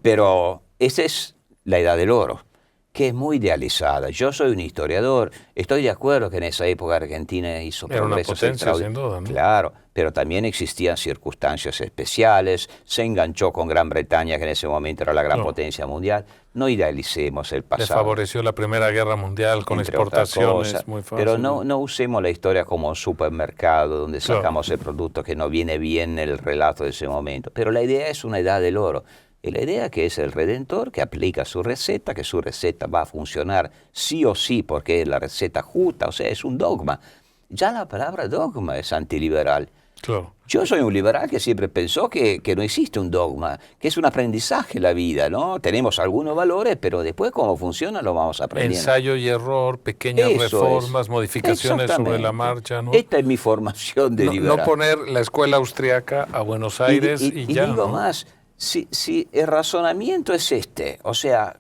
Pero esa es la edad del oro, que es muy idealizada. Yo soy un historiador, estoy de acuerdo que en esa época Argentina hizo Era una progresos potencia, sin duda, ¿no? Claro, pero también existían circunstancias especiales, se enganchó con Gran Bretaña, que en ese momento era la gran No. potencia mundial. No idealicemos el Le pasado. favoreció la Primera Guerra Mundial con Entre otras exportaciones cosas, muy fáciles. pero no usemos la historia como un supermercado donde Claro. sacamos el producto que no viene bien en el relato de ese momento. Pero la idea es una edad del oro. Y la idea que es el Redentor que aplica su receta, que su receta va a funcionar sí o sí porque es la receta justa, o sea, es un dogma. Ya la palabra dogma es antiliberal. Claro. Yo soy un liberal que siempre pensó que no existe un dogma, que es un aprendizaje la vida, ¿no? Tenemos algunos valores, pero después cómo funciona lo vamos aprendiendo. Ensayo y error, pequeñas Eso reformas, es. modificaciones sobre la Exactamente. marcha, ¿no? Esta es mi formación de No, liberal. no poner la escuela austriaca a Buenos Aires y, y ya, digo ¿no? más, si el razonamiento es este, o sea,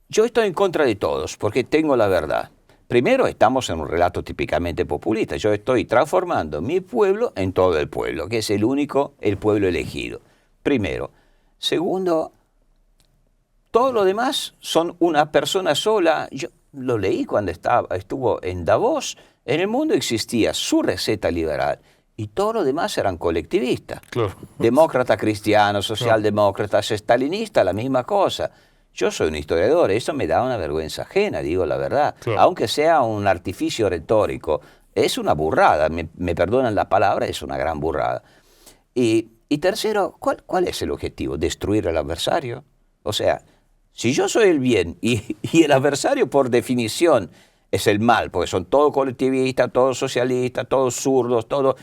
yo estoy en contra de todos porque tengo la verdad. Primero, estamos en un relato típicamente populista. Yo estoy transformando mi pueblo en todo el pueblo, que es el pueblo elegido. Primero. Segundo, todo lo demás son una persona sola. Yo lo leí cuando estuvo en Davos. En el mundo existía su receta liberal y todo lo demás eran colectivistas. Claro. Demócratas, cristianos, socialdemócratas, estalinistas, la misma cosa. Yo soy un historiador, eso me da una vergüenza ajena, digo la verdad. Claro. Aunque sea un artificio retórico, es una burrada, me perdonan la palabra, es una gran burrada. Y tercero, ¿cuál es el objetivo? ¿Destruir al adversario? O sea, si yo soy el bien y el adversario por definición es el mal, porque son todos colectivistas, todos socialistas, todos zurdos, todos...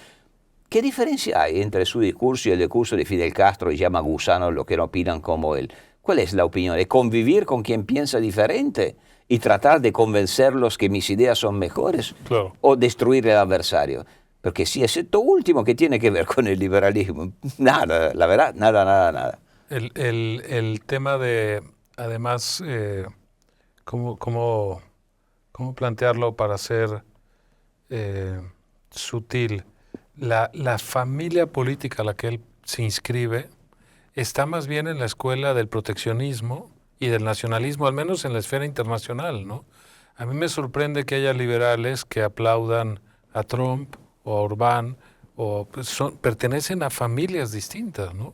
¿Qué diferencia hay entre su discurso y el discurso de Fidel Castro y llama gusanos los que no opinan como él? ¿Cuál es la opinión? ¿Es convivir con quien piensa diferente y tratar de convencerlos que mis ideas son mejores? Claro. ¿O destruir al adversario? Porque si es esto último que tiene que ver con el liberalismo, nada, la verdad, nada. El tema de, además, cómo plantearlo para ser sutil. La familia política a la que él se inscribe está más bien en la escuela del proteccionismo y del nacionalismo, al menos en la esfera internacional, ¿no? A mí me sorprende que haya liberales que aplaudan a Trump o a Orbán, o pertenecen a familias distintas, ¿no?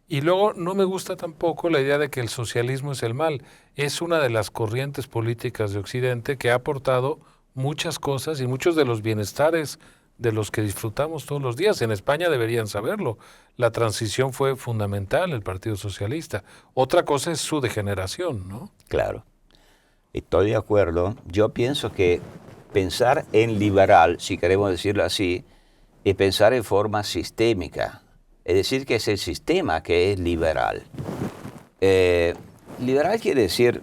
Y luego no me gusta tampoco la idea de que el socialismo es el mal. Es una de las corrientes políticas de Occidente que ha aportado muchas cosas y muchos de los bienestares de los que disfrutamos todos los días. En España deberían saberlo. La transición fue fundamental, el Partido Socialista. Otra cosa es su degeneración, ¿no? Claro, estoy de acuerdo. Yo pienso que pensar en liberal, si queremos decirlo así, es pensar en forma sistémica. Es decir, que es el sistema que es liberal. Liberal quiere decir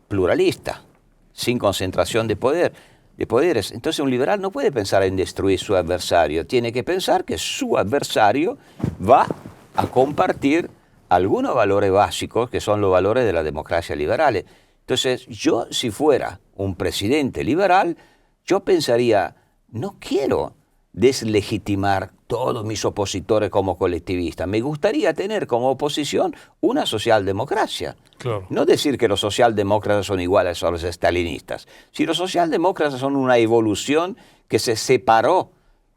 pluralista, sin concentración de poderes. Entonces un liberal no puede pensar en destruir su adversario, tiene que pensar que su adversario va a compartir algunos valores básicos que son los valores de la democracia liberal. Entonces yo, si fuera un presidente liberal, yo pensaría, no quiero deslegitimar todos mis opositores como colectivistas. Me gustaría tener como oposición una socialdemocracia. Claro. No decir que los socialdemócratas son iguales a los estalinistas. Si los socialdemócratas son una evolución que se separó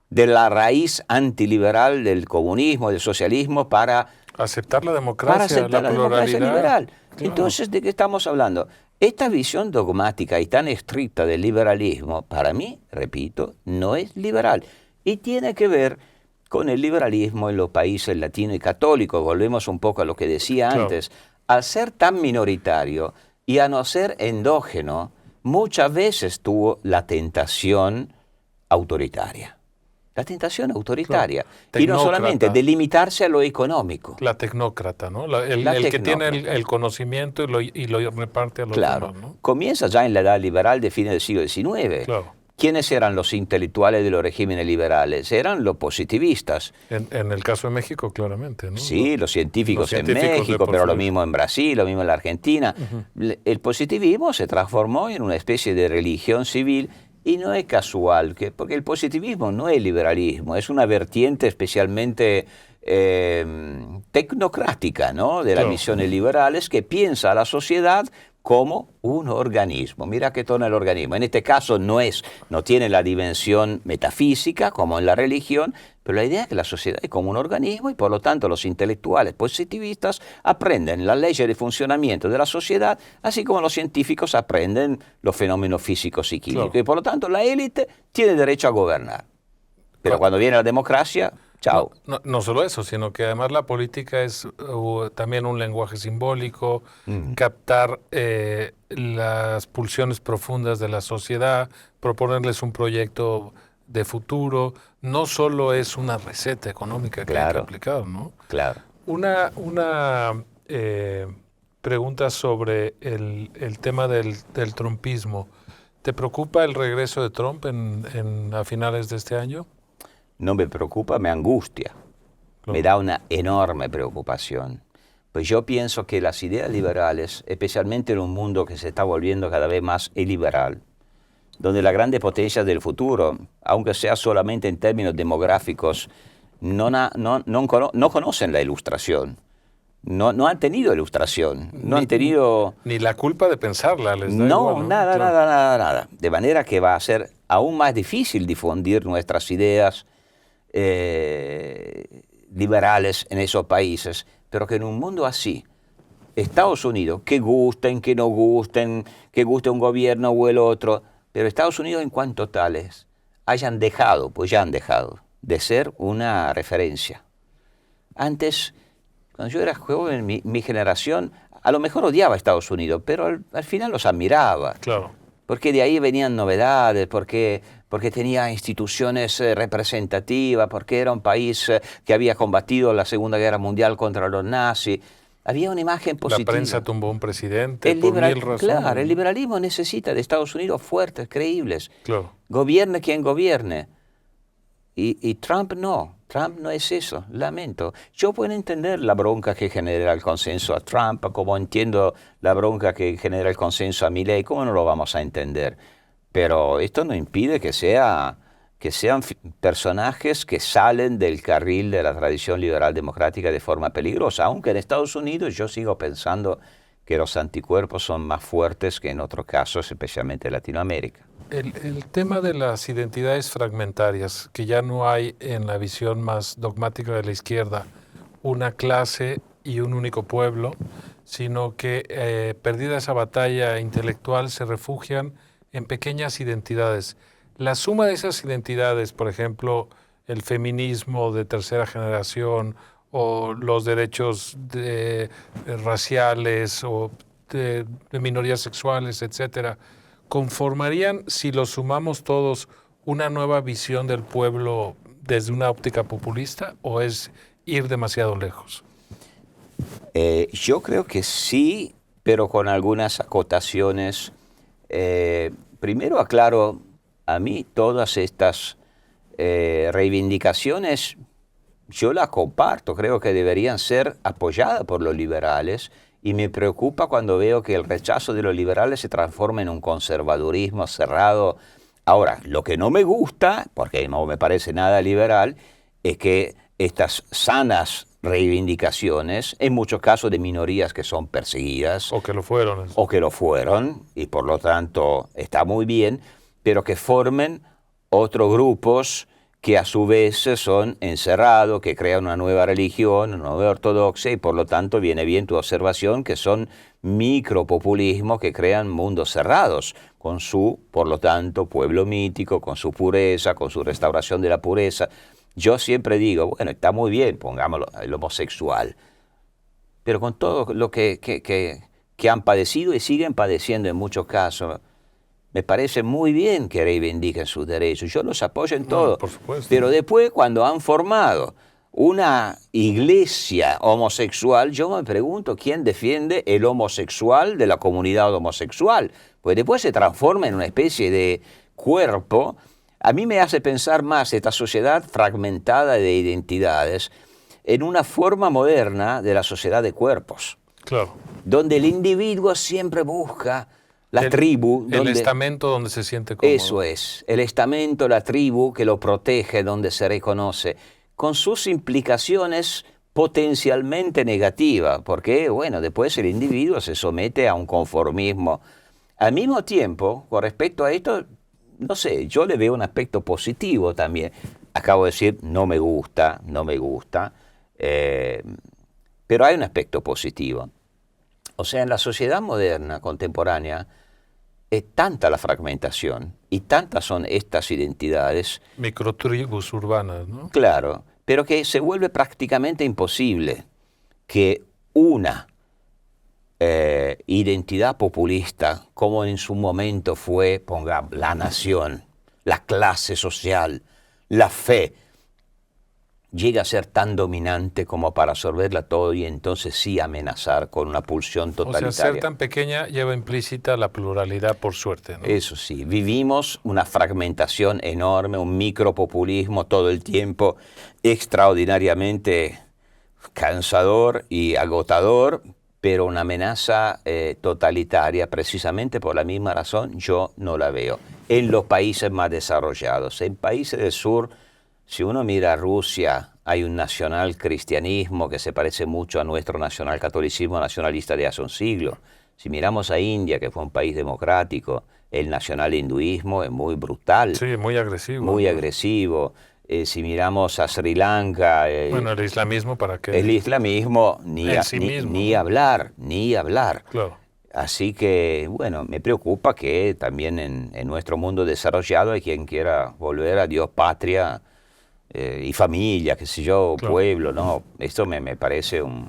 de la raíz antiliberal del comunismo, del socialismo, para aceptar la democracia, para aceptar la democracia liberal. Claro. Entonces, ¿de qué estamos hablando? Esta visión dogmática y tan estricta del liberalismo, para mí, repito, no es liberal. Y tiene que ver con el liberalismo en los países latinos y católicos. Volvemos un poco a lo que decía antes. Al ser tan minoritario y a no ser endógeno, muchas veces tuvo la tentación autoritaria. La tentación autoritaria. Claro. Y no solamente de limitarse a lo económico. La tecnócrata, ¿no? El que tiene el conocimiento y lo reparte a los claro. demás, ¿no? Comienza ya en la edad liberal de fines del siglo XIX. Claro. ¿Quiénes eran los intelectuales de los regímenes liberales? Eran los positivistas. En el caso de México, claramente, ¿no? Sí, los científicos en México, pero lo mismo en Brasil, lo mismo en la Argentina. El positivismo se transformó en una especie de religión civil y no es casual, porque el positivismo no es liberalismo, es una vertiente especialmente tecnocrática, ¿no? De las visiones liberales que piensa a la sociedad como un organismo. Mira qué tono el organismo. En este caso no tiene la dimensión metafísica como en la religión, pero la idea es que la sociedad es como un organismo y por lo tanto los intelectuales positivistas aprenden las leyes de funcionamiento de la sociedad, así como los científicos aprenden los fenómenos físicos y químicos. Claro. Y por lo tanto la élite tiene derecho a gobernar. Pero cuando viene la democracia, chao. No solo eso, sino que además la política es también un lenguaje simbólico, captar las pulsiones profundas de la sociedad, proponerles un proyecto de futuro. No solo es una receta económica que hay que aplicar, ¿no? Claro. Una pregunta sobre el tema del trumpismo. ¿Te preocupa el regreso de Trump a finales de este año? No me preocupa, me angustia. Me da una enorme preocupación. Pues yo pienso que las ideas liberales, especialmente en un mundo que se está volviendo cada vez más iliberal, donde las grandes potencias del futuro, aunque sea solamente en términos demográficos, no conocen la ilustración. No han tenido ilustración. No han tenido... Ni la culpa de pensarla. Les da igual, ¿no? Nada. De manera que va a ser aún más difícil difundir nuestras ideas liberales en esos países, pero que en un mundo así, Estados Unidos, que gusten, que no gusten, que guste un gobierno o el otro, pero Estados Unidos en cuanto tales ya han dejado de ser una referencia. Antes, cuando yo era joven, mi generación a lo mejor odiaba a Estados Unidos, pero al final los admiraba. Claro. Porque de ahí venían novedades, porque tenía instituciones representativas, porque era un país que había combatido la Segunda Guerra Mundial contra los nazis. Había una imagen positiva. La prensa tumbó un presidente por mil razones. Claro, el liberalismo necesita de Estados Unidos fuertes, creíbles. Claro. Gobierne quien gobierne. Y Trump no es eso, lamento. Yo puedo entender la bronca que genera el consenso a Trump, como entiendo la bronca que genera el consenso a Milei, ¿cómo no lo vamos a entender? Pero esto no impide que sean personajes que salen del carril de la tradición liberal democrática de forma peligrosa, aunque en Estados Unidos yo sigo pensando que los anticuerpos son más fuertes que en otros casos, especialmente en Latinoamérica. El tema de las identidades fragmentarias, que ya no hay en la visión más dogmática de la izquierda una clase y un único pueblo, sino que perdida esa batalla intelectual se refugian en pequeñas identidades. La suma de esas identidades, por ejemplo, el feminismo de tercera generación o los derechos raciales o de minorías sexuales, etcétera, conformarían, si los sumamos todos, una nueva visión del pueblo desde una óptica populista o es ir demasiado lejos? Yo creo que sí, pero con algunas acotaciones. Primero aclaro, a mí todas estas reivindicaciones, yo las comparto, creo que deberían ser apoyadas por los liberales y me preocupa cuando veo que el rechazo de los liberales se transforma en un conservadurismo cerrado. Ahora, lo que no me gusta, porque no me parece nada liberal, es que estas sanas reivindicaciones, en muchos casos de minorías que son perseguidas. O que lo fueron. O que lo fueron, y por lo tanto está muy bien, pero que formen otros grupos que a su vez son encerrados, que crean una nueva religión, una nueva ortodoxia, y por lo tanto viene bien tu observación, que son micropopulismos que crean mundos cerrados, con su, por lo tanto, pueblo mítico, con su pureza, con su restauración de la pureza. Yo siempre digo, bueno, está muy bien, pongámoslo, el homosexual, pero con todo lo que han padecido y siguen padeciendo en muchos casos, me parece muy bien que reivindiquen sus derechos. Yo los apoyo en todo. Por supuesto. Pero después, cuando han formado una iglesia homosexual, yo me pregunto quién defiende el homosexual de la comunidad homosexual. Pues después se transforma en una especie de cuerpo. A mí me hace pensar más esta sociedad fragmentada de identidades en una forma moderna de la sociedad de cuerpos. Claro. Donde el individuo siempre busca la tribu. El estamento donde se siente cómodo. Eso es, el estamento, la tribu que lo protege, donde se reconoce, con sus implicaciones potencialmente negativas, porque, bueno, después el individuo se somete a un conformismo. Al mismo tiempo, con respecto a esto, no sé, yo le veo un aspecto positivo también. Acabo de decir, no me gusta, pero hay un aspecto positivo. O sea, en la sociedad moderna, contemporánea, es tanta la fragmentación y tantas son estas identidades. Microtribus urbanas, ¿no? Claro, pero que se vuelve prácticamente imposible que una identidad populista, como en su momento fue, ponga, la nación, la clase social, la fe, llega a ser tan dominante como para absorberla todo y entonces sí amenazar con una pulsión totalitaria. O sea, ser tan pequeña lleva implícita la pluralidad, por suerte, ¿no? Eso sí, vivimos una fragmentación enorme, un micropopulismo todo el tiempo extraordinariamente cansador y agotador, pero una amenaza totalitaria, precisamente por la misma razón, yo no la veo. En los países más desarrollados, en países del sur, si uno mira a Rusia, hay un nacional cristianismo que se parece mucho a nuestro nacional catolicismo nacionalista de hace un siglo. Si miramos a India, que fue un país democrático, el nacional hinduismo es muy brutal. Sí, muy agresivo. Muy agresivo. Si miramos a Sri Lanka... bueno, el islamismo, ¿para qué? El islamismo, ni hablar. Claro. Así que, bueno, me preocupa que también en nuestro mundo desarrollado hay quien quiera volver a Dios, patria y familia, qué sé yo, claro, pueblo, ¿no? Esto me parece un...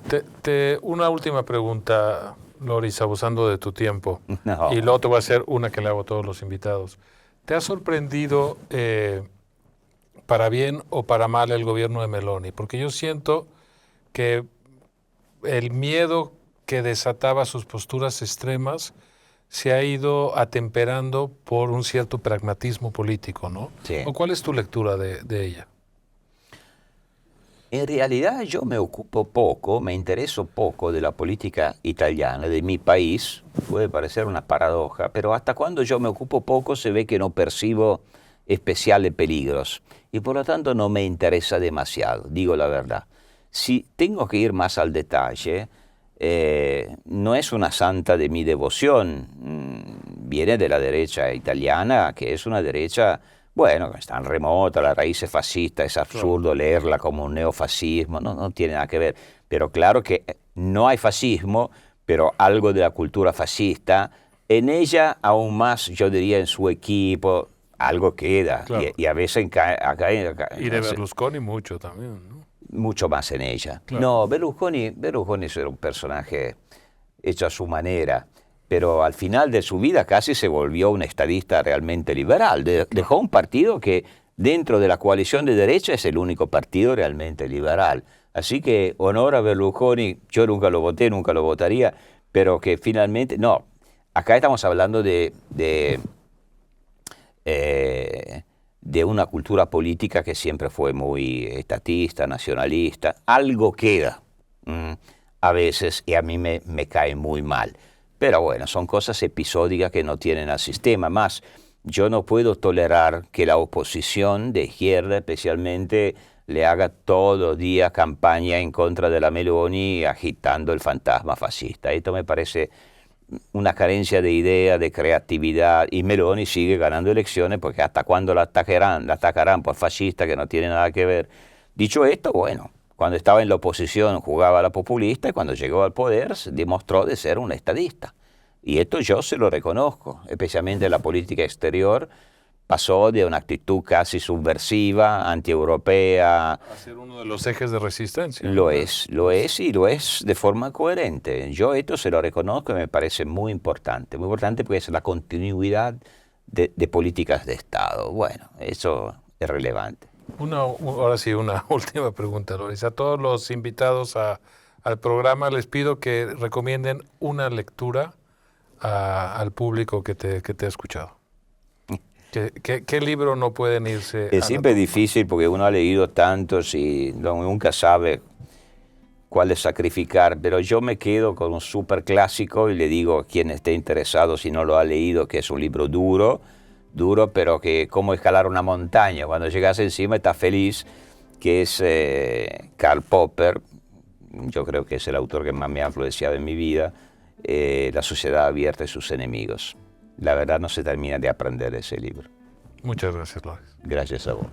Una última pregunta, Loris, abusando de tu tiempo. No. Y luego te voy a hacer una que le hago a todos los invitados. ¿Te ha sorprendido, para bien o para mal, el gobierno de Meloni? Porque yo siento que el miedo que desataba sus posturas extremas se ha ido atemperando por un cierto pragmatismo político, ¿no? Sí. ¿O cuál es tu lectura de ella? En realidad yo me ocupo poco, me intereso poco de la política italiana, de mi país. Puede parecer una paradoja, pero hasta cuando yo me ocupo poco se ve que no percibo especiales peligros y por lo tanto no me interesa demasiado, digo la verdad. Si tengo que ir más al detalle, no es una santa de mi devoción, viene de la derecha italiana, que es una derecha, bueno, es tan remota, la raíz es fascista, es absurdo leerla como un neofascismo, no tiene nada que ver. Pero claro que no hay fascismo, pero algo de la cultura fascista, en ella aún más, yo diría en su equipo, algo queda. Claro. Y a veces acá y de Berlusconi mucho también, ¿no? Mucho más en ella. Claro. No, Berlusconi era un personaje hecho a su manera, pero al final de su vida casi se volvió un estadista realmente liberal. Dejó un partido que dentro de la coalición de derecha es el único partido realmente liberal. Así que honor a Berlusconi, yo nunca lo voté, nunca lo votaría, pero que finalmente, no, acá estamos hablando de una cultura política que siempre fue muy estatista, nacionalista. Algo queda a veces y a mí me cae muy mal. Pero bueno, son cosas episódicas que no tienen al sistema. Más, yo no puedo tolerar que la oposición de izquierda especialmente le haga todo día campaña en contra de la Meloni agitando el fantasma fascista. Esto me parece una carencia de idea, de creatividad, y Meloni sigue ganando elecciones porque hasta cuándo la atacarán por fascista que no tiene nada que ver. Dicho esto, bueno, cuando estaba en la oposición jugaba a la populista y cuando llegó al poder demostró de ser un estadista. Y esto yo se lo reconozco, especialmente en la política exterior. Pasó de una actitud casi subversiva, antieuropea. A ser uno de los ejes de resistencia. Lo es y lo es de forma coherente. Yo esto se lo reconozco y me parece muy importante porque es la continuidad de políticas de Estado. Bueno, eso es relevante. Ahora sí, una última pregunta, Loris. A todos los invitados al programa les pido que recomienden una lectura al público que te ha escuchado. ¿Qué libro no pueden irse? Es siempre difícil porque uno ha leído tantos y nunca sabe cuál es sacrificar, pero yo me quedo con un súper clásico y le digo a quien esté interesado, si no lo ha leído, que es un libro duro, pero que cómo escalar una montaña. Cuando llegas encima estás feliz, que es Karl Popper, yo creo que es el autor que más me ha influenciado en mi vida, La sociedad abierta y sus enemigos. La verdad no se termina de aprender ese libro. Muchas gracias, Loris. Gracias a vos.